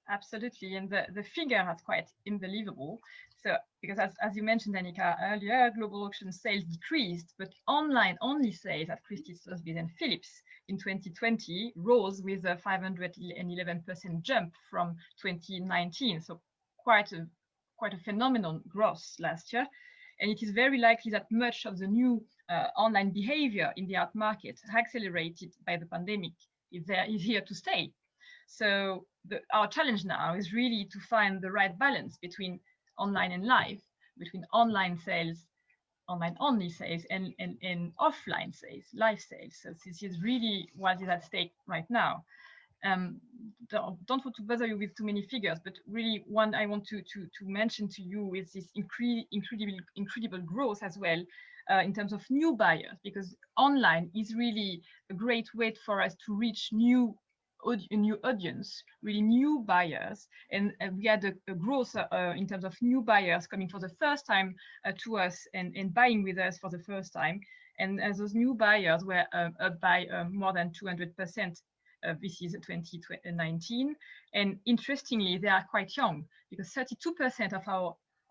[SPEAKER 3] Absolutely, and the figure is quite unbelievable. So, because as you mentioned, Anika, earlier, global auction sales decreased, but online-only sales at Christie, Sotheby's, and Phillips in 2020 rose with a 511% jump from 2019. So, quite a phenomenal growth last year. And it is very likely that much of the new online behavior in the art market, accelerated by the pandemic, is here to stay. So our challenge now is really to find the right balance between online and live, between online sales, online only sales, and offline sales, live sales. So this is really what is at stake right now. Don't want to bother you with too many figures, but really one I want to mention to you is this incredible growth as well in terms of new buyers, because online is really a great way for us to reach a new audience, really new buyers, and we had a growth in terms of new buyers coming for the first time to us and buying with us for the first time, and as those new buyers were up by more than 200%. This is 2019, and interestingly, they are quite young, because 32%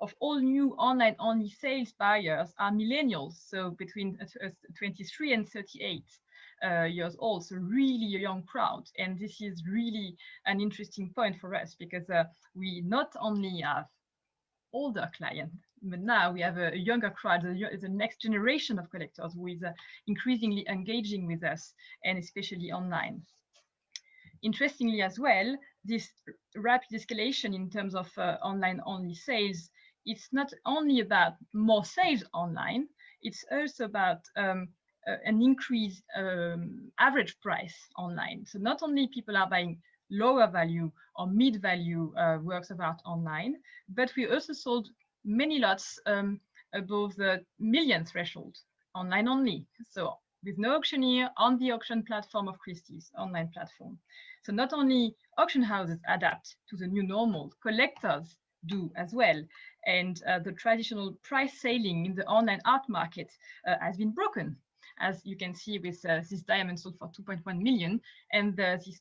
[SPEAKER 3] of all new online-only sales buyers are millennials, so between 23 and 38 years old, so really a young crowd. And this is really an interesting point for us, because we not only have older clients, but now we have a younger crowd, the next generation of collectors who is increasingly engaging with us, and especially online. Interestingly as well, this rapid escalation in terms of online-only sales, it's not only about more sales online, it's also about an increased average price online. So not only people are buying lower value or mid-value works of art online, but we also sold many lots above the million threshold online only. So with no auctioneer on the auction platform of Christie's online platform. So not only auction houses adapt to the new normal, collectors do as well. And the traditional price ceiling in the online art market has been broken, as you can see with this diamond sold for 2.1 million, and this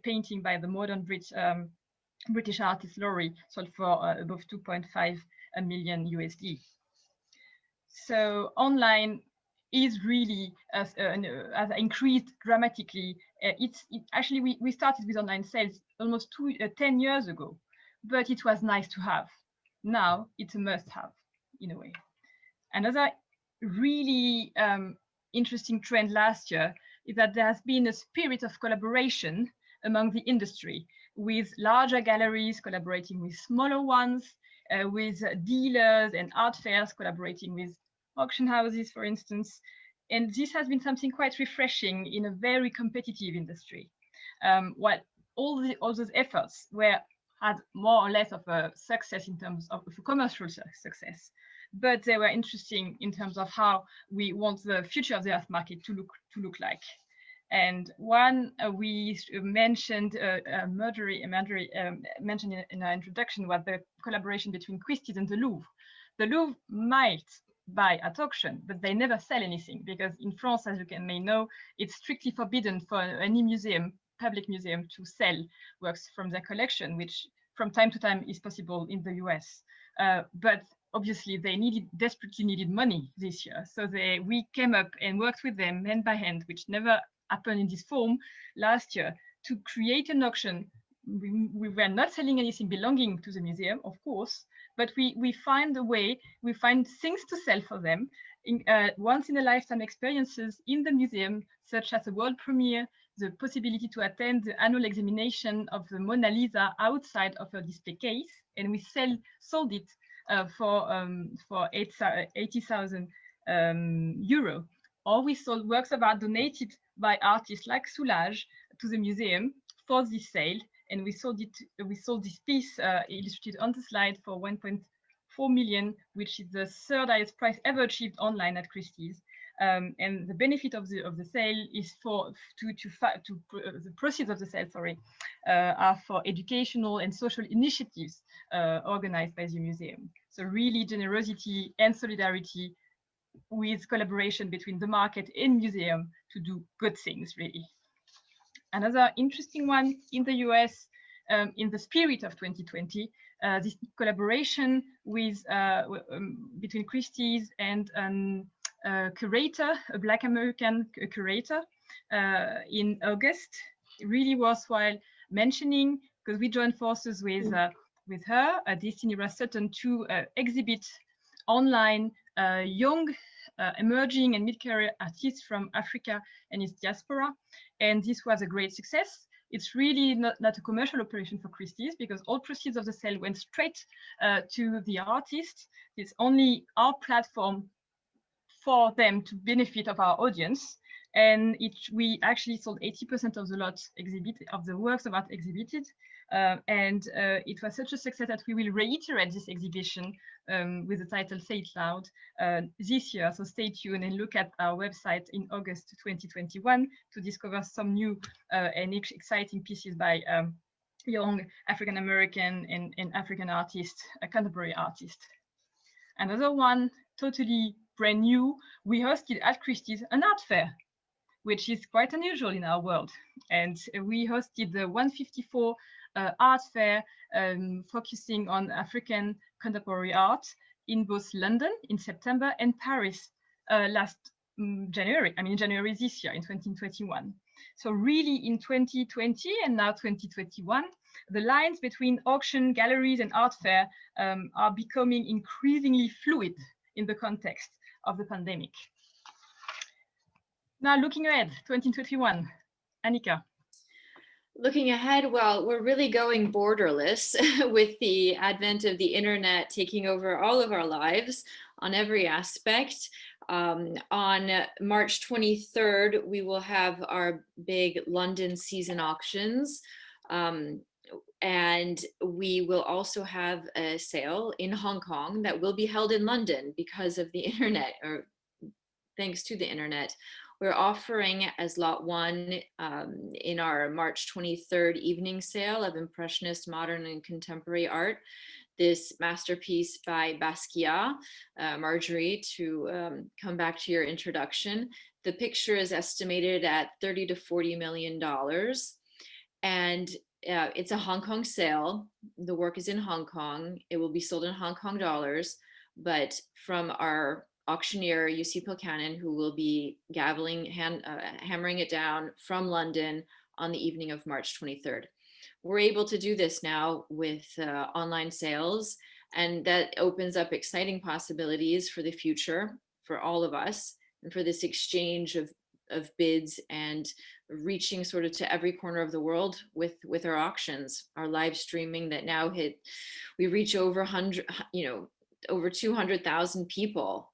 [SPEAKER 3] painting by the modern British artist Laurie sold for above 2.5 million USD. So online is really has increased dramatically. Actually, we started with online sales almost 10 years ago, but it was nice to have. Now it's a must-have in a way. Another really interesting trend last year is that there has been a spirit of collaboration among the industry, with larger galleries collaborating with smaller ones, with dealers and art fairs collaborating with auction houses, for instance. And this has been something quite refreshing in a very competitive industry. All those efforts had more or less of a success in terms of commercial success, but they were interesting in terms of how we want the future of the art market to look like. And one we mentioned, Marjorie mentioned in our introduction, was the collaboration between Christie and the Louvre. The Louvre might buy at auction, but they never sell anything, because in France, as you may know, it's strictly forbidden for any museum public museum to sell works from their collection, which from time to time is possible in the US. But obviously they desperately needed money this year. So we came up and worked with them hand by hand, which never happened in this form last year, to create an auction. We were not selling anything belonging to the museum, of course, but we find a way, we find things to sell for them, once in a lifetime experiences in the museum, such as a world premiere, the possibility to attend the annual examination of the Mona Lisa outside of a display case, and we sold it for 80,000 euro. Or we sold works of art donated by artists like Soulage to the museum for this sale, and we sold this piece illustrated on the slide for 1.4 million, which is the third highest price ever achieved online at Christie's. And the benefit of the sale is the proceeds of the sale, are for educational and social initiatives organized by the museum. So really generosity and solidarity with collaboration between the market and museum to do good things, really. Another interesting one in the US, in the spirit of 2020, this collaboration with between Christie's and a curator, a Black American curator, in August. Really worthwhile mentioning, because we joined forces with her, Destiny Ross Sutton, to exhibit online young, emerging and mid-career artists from Africa and its diaspora. And this was a great success. It's really not a commercial operation for Christie's, because all proceeds of the sale went straight to the artists. It's only our platform for them to benefit of our audience. And we actually sold 80% of the lots of the works of art exhibited. And it was such a success that we will reiterate this exhibition with the title Say It Loud this year. So stay tuned and look at our website in August 2021 to discover some new and exciting pieces by young African-American and African artists, contemporary artists. Another one, totally brand new, we hosted at Christie's an art fair, which is quite unusual in our world. And we hosted the 154 art fair focusing on African contemporary art in both London in September and Paris last January, January this year in 2021. So really in 2020 and now 2021, the lines between auction, galleries and art fair are becoming increasingly fluid in the context of the pandemic. Now looking ahead, 2021, Anika.
[SPEAKER 4] Looking ahead, well, we're really going borderless with the advent of the internet taking over all of our lives on every aspect. On March 23rd, we will have our big London season auctions. And we will also have a sale in Hong Kong that will be held in London because of the internet, or thanks to the internet. We're offering as lot one in our March 23rd evening sale of Impressionist, Modern and Contemporary Art, this masterpiece by Basquiat. Marjorie, to come back to your introduction, the picture is estimated at $30 to $40 million. And it's a Hong Kong sale. The work is in Hong Kong. It will be sold in Hong Kong dollars, but from our auctioneer, UC Pilcannon, who will be hammering it down from London on the evening of March 23rd. We're able to do this now with online sales, and that opens up exciting possibilities for the future for all of us, and for this exchange of bids and reaching sort of to every corner of the world with our auctions, our live streaming that now we reach over over 200,000 people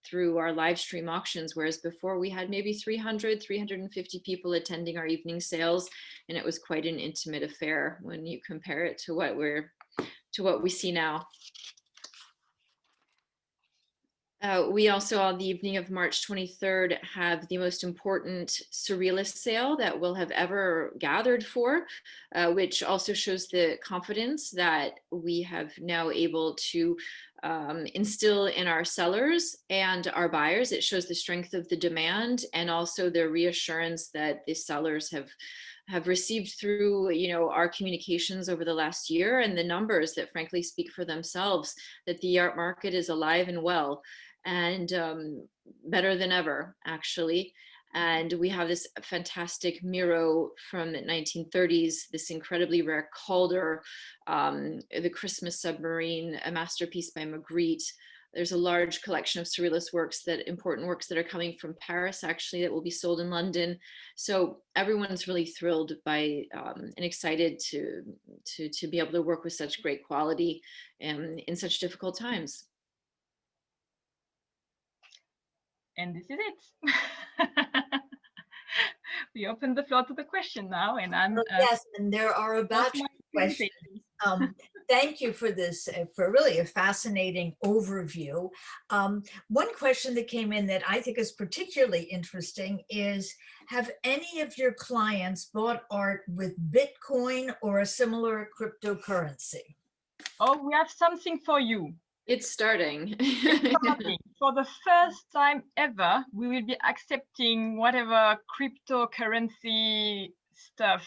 [SPEAKER 4] through our live stream auctions, whereas before we had maybe 350 people attending our evening sales, and it was quite an intimate affair when you compare it to what we see now. We also, on the evening of March 23rd, have the most important surrealist sale that we'll have ever gathered for, which also shows the confidence that we have now able to instill in our sellers and our buyers. It shows the strength of the demand and also the reassurance that the sellers have have received through, you know, our communications over the last year, and the numbers that frankly speak for themselves, that the art market is alive and well, and better than ever, actually. And we have this fantastic Miro from the 1930s, this incredibly rare Calder, the Christmas Submarine, a masterpiece by Magritte. There's a large collection of surrealist works, important works that are coming from Paris, actually, that will be sold in London. So everyone's really thrilled by and excited to be able to work with such great quality in such difficult times.
[SPEAKER 3] And this is it. We open the floor to the question now, and I'm
[SPEAKER 1] yes, and there are a batch of questions. Thank you for this, for really a fascinating overview. One question that came in that I think is particularly interesting is, have any of your clients bought art with Bitcoin or a similar cryptocurrency?
[SPEAKER 3] Oh, we have something for you.
[SPEAKER 4] It's starting.
[SPEAKER 3] For the first time ever, we will be accepting whatever cryptocurrency stuff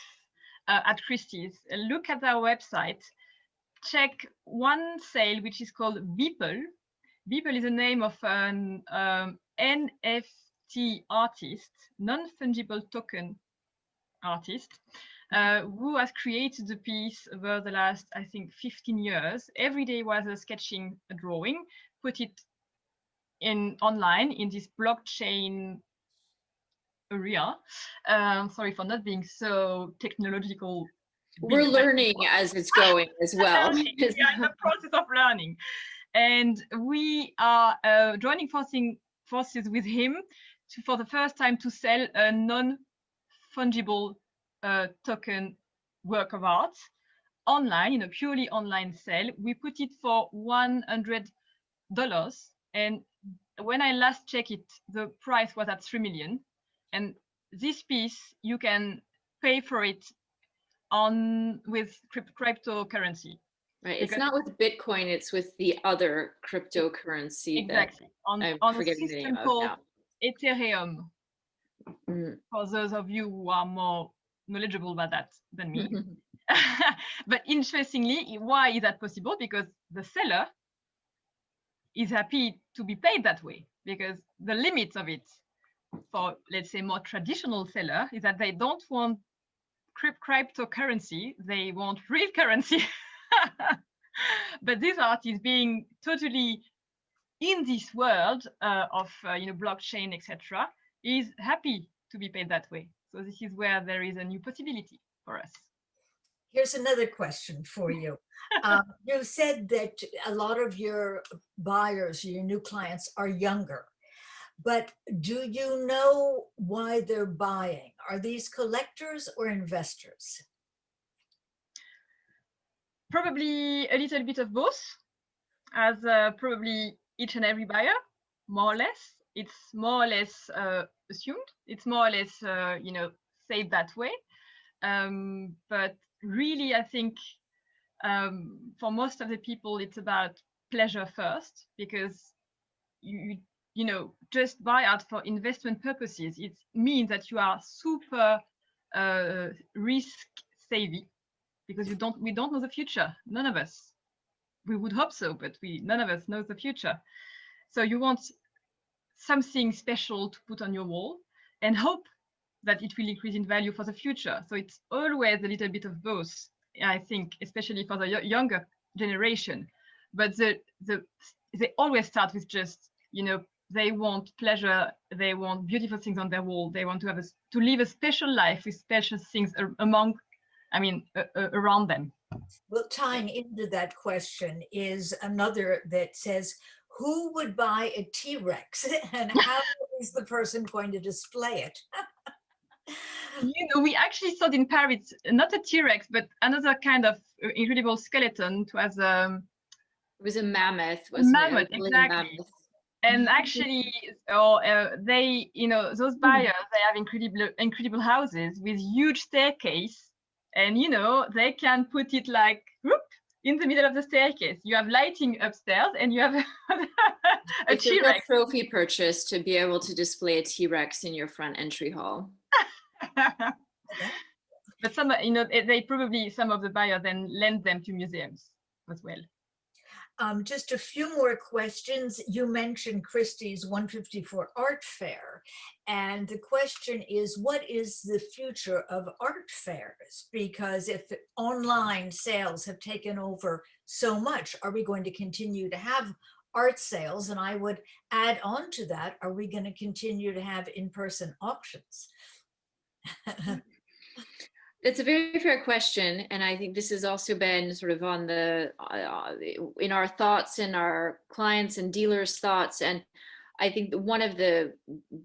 [SPEAKER 3] at Christie's. Look at our website. Check one sale, which is called Beeple. Beeple is the name of an NFT artist, non-fungible token artist, who has created the piece over the last, I think, 15 years. Every day was a sketching, a drawing, put it online in this blockchain area. Sorry for not being so technological.
[SPEAKER 4] We're learning as it's going as well.
[SPEAKER 3] We are in the process of learning. And we are joining forces with him for the first time to sell a non-fungible token work of art online, in a purely online sale. We put it for $100, and when I last checked it, the price was at 3 million. And this piece, you can pay for it with cryptocurrency.
[SPEAKER 4] Right, it's not with Bitcoin, it's with the other cryptocurrency.
[SPEAKER 3] Exactly, on a system called Ethereum. For those of you who are more knowledgeable about that than me. But interestingly, why is that possible? Because the seller is happy to be paid that way, because the limits of it for, let's say, more traditional seller is that they don't want cryptocurrency, they want real currency. But this art is being totally in this world of blockchain, etc., is happy to be paid that way. So this is where there is a new possibility for us.
[SPEAKER 1] Here's another question for you. You said that a lot of your buyers, your new clients, are younger, but do you know why they're buying? Are these collectors or investors?
[SPEAKER 3] Probably a little bit of both, as probably each and every buyer, more or less. It's more or less assumed. It's more or less, said that way. But really, I think for most of the people, it's about pleasure first, because you just buy art for investment purposes. It means that you are super risk savvy, because we don't know the future. None of us. We would hope so, but none of us knows the future. So you want something special to put on your wall and hope that it will increase in value for the future. So it's always a little bit of both, I think, especially for the younger generation. But they always start with just, they want pleasure, they want beautiful things on their wall, they want to live a special life with special things around them.
[SPEAKER 1] Well, tying into that question is another that says, who would buy a T-Rex and how is the person going to display it?
[SPEAKER 3] We actually saw in Paris, not a T-Rex, but another kind of incredible skeleton. It was a
[SPEAKER 4] mammoth.
[SPEAKER 3] Mammoth, exactly. Mammoth. And actually, they, those buyers, they have incredible houses with huge staircase, and they can put it like whoop, in the middle of the staircase. You have lighting upstairs, and you have a T-Rex.
[SPEAKER 4] It's a trophy purchase to be able to display a T-Rex in your front entry hall.
[SPEAKER 3] But some, they probably, some of the buyers then lend them to museums as well.
[SPEAKER 1] Just a few more questions. You mentioned Christie's 154 Art Fair, and the question is, what is the future of art fairs? Because if online sales have taken over so much, are we going to continue to have art sales? And I would add on to that, are we going to continue to have in-person auctions?
[SPEAKER 4] It's a very fair question, and I think this has also been sort of on the in our thoughts, in our clients and dealers' thoughts. And I think one of the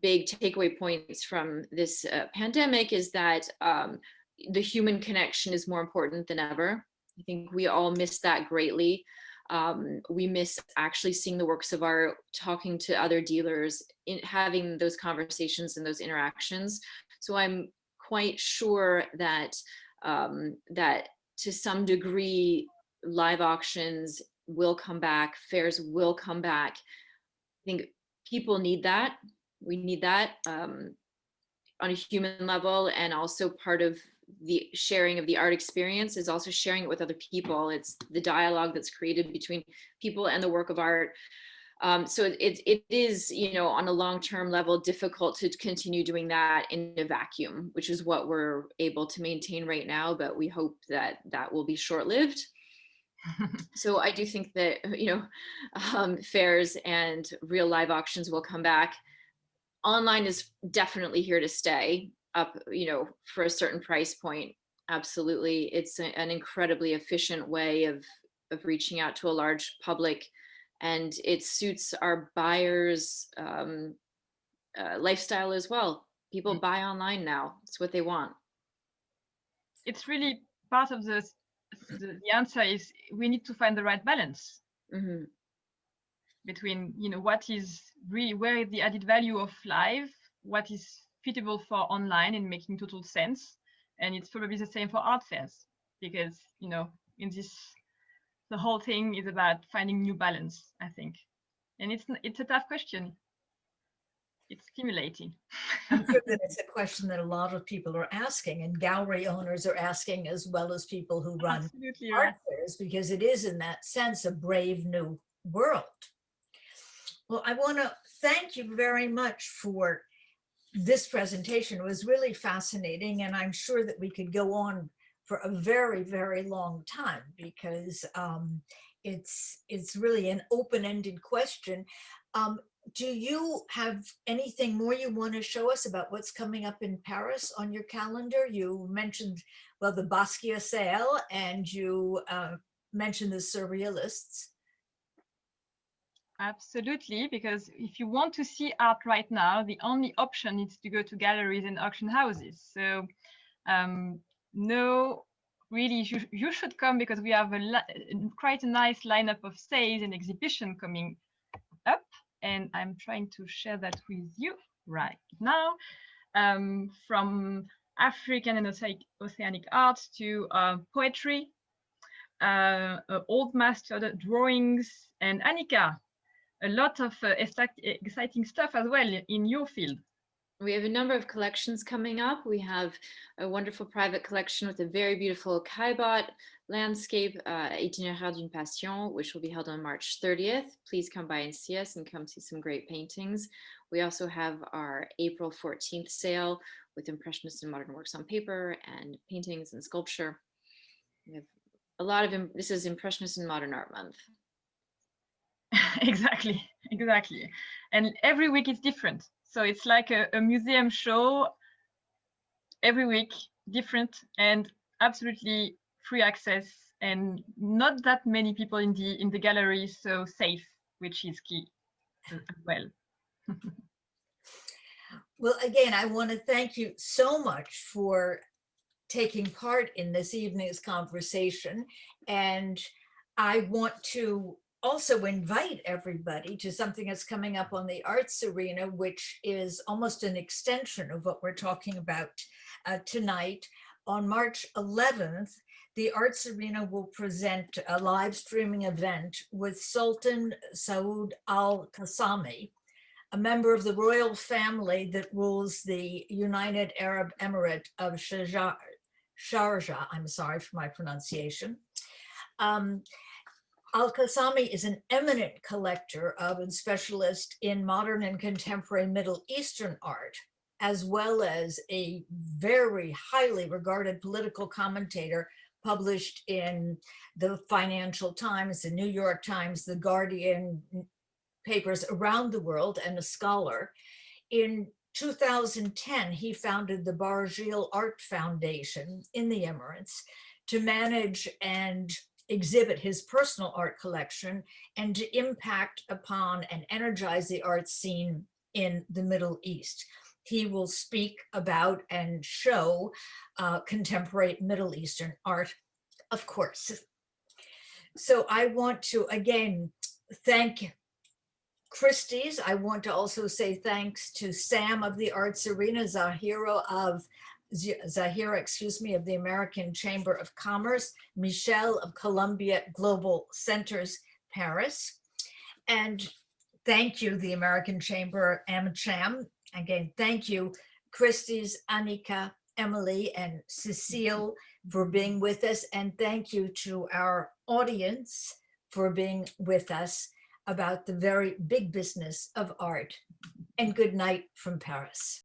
[SPEAKER 4] big takeaway points from this pandemic is that the human connection is more important than ever. I think we all miss that greatly. We miss actually seeing the works of art, talking to other dealers, having those conversations and those interactions. So I'm quite sure that that to some degree live auctions will come back, fairs will come back. I think people need that. We need that on a human level, and also part of the sharing of the art experience is also sharing it with other people. It's the dialogue that's created between people and the work of art. So it is, on a long-term level, difficult to continue doing that in a vacuum, which is what we're able to maintain right now, but we hope that that will be short-lived. So I do think that, fairs and real live auctions will come back. Online is definitely here to stay up, for a certain price point. Absolutely. It's an incredibly efficient way of reaching out to a large public. And it suits our buyers' lifestyle as well. People buy online now. It's what they want.
[SPEAKER 3] It's really part of the answer is we need to find the right balance between, what is really, where is the added value of live, what is fitable for online and making total sense. And it's probably the same for art fairs, because, in this, the whole thing is about finding new balance, I think. And it's a tough question. It's stimulating.
[SPEAKER 1] I'm sure that it's a question that a lot of people are asking, and gallery owners are asking, as well as people who run
[SPEAKER 3] Absolutely
[SPEAKER 1] art
[SPEAKER 3] right.
[SPEAKER 1] fairs, because it is, in that sense, a brave new world. Well, I want to thank you very much for this presentation. It was really fascinating, and I'm sure that we could go on for a very, very long time, because it's really an open-ended question. Do you have anything more you want to show us about what's coming up in Paris on your calendar? You mentioned, well, the Basquiat sale, and you mentioned the Surrealists.
[SPEAKER 3] Absolutely, because if you want to see art right now, the only option is to go to galleries and auction houses. So no, really, you should come, because we have quite a nice lineup of sales and exhibition coming up. And I'm trying to share that with you right now, from African and Oceanic art to poetry, old master drawings, and Anika, a lot of exciting stuff as well in your field.
[SPEAKER 4] We have a number of collections coming up. We have a wonderful private collection with a very beautiful Caillebotte landscape, Itinéraire d'une Passion, which will be held on March 30th. Please come by and see us, and come see some great paintings. We also have our April 14th sale with Impressionist and Modern works on paper and paintings and sculpture. We have a lot of, this is Impressionist and Modern Art Month.
[SPEAKER 3] Exactly. And every week is different. So it's like a museum show every week, different, and absolutely free access, and not that many people in the gallery, so safe, which is key as well.
[SPEAKER 1] Well, again, I want to thank you so much for taking part in this evening's conversation. And I want to also invite everybody to something that's coming up on the arts arena, which is almost an extension of what we're talking about tonight. On March 11th, the Arts Arena will present a live streaming event with Sultan Saud Al Qassami, a member of the royal family that rules the United Arab Emirate of Sharjah. I'm sorry for my pronunciation. Al-Qassami is an eminent collector of and specialist in modern and contemporary Middle Eastern art, as well as a very highly regarded political commentator published in the Financial Times, the New York Times, the Guardian, papers around the world, and a scholar. In 2010, he founded the Barjeel Art Foundation in the Emirates to manage and exhibit his personal art collection and to impact upon and energize the art scene in the Middle East. He will speak about and show contemporary Middle Eastern art, of course. So I want to again thank Christie's. I want to also say thanks to Sam of the Arts Arena, Zahira, of the American Chamber of Commerce, Michelle of Columbia Global Centers, Paris. And thank you, the American Chamber, AmCham. Again, thank you, Christie's, Anika, Emilie, and Cecile for being with us. And thank you to our audience for being with us about the very big business of art. And good night from Paris.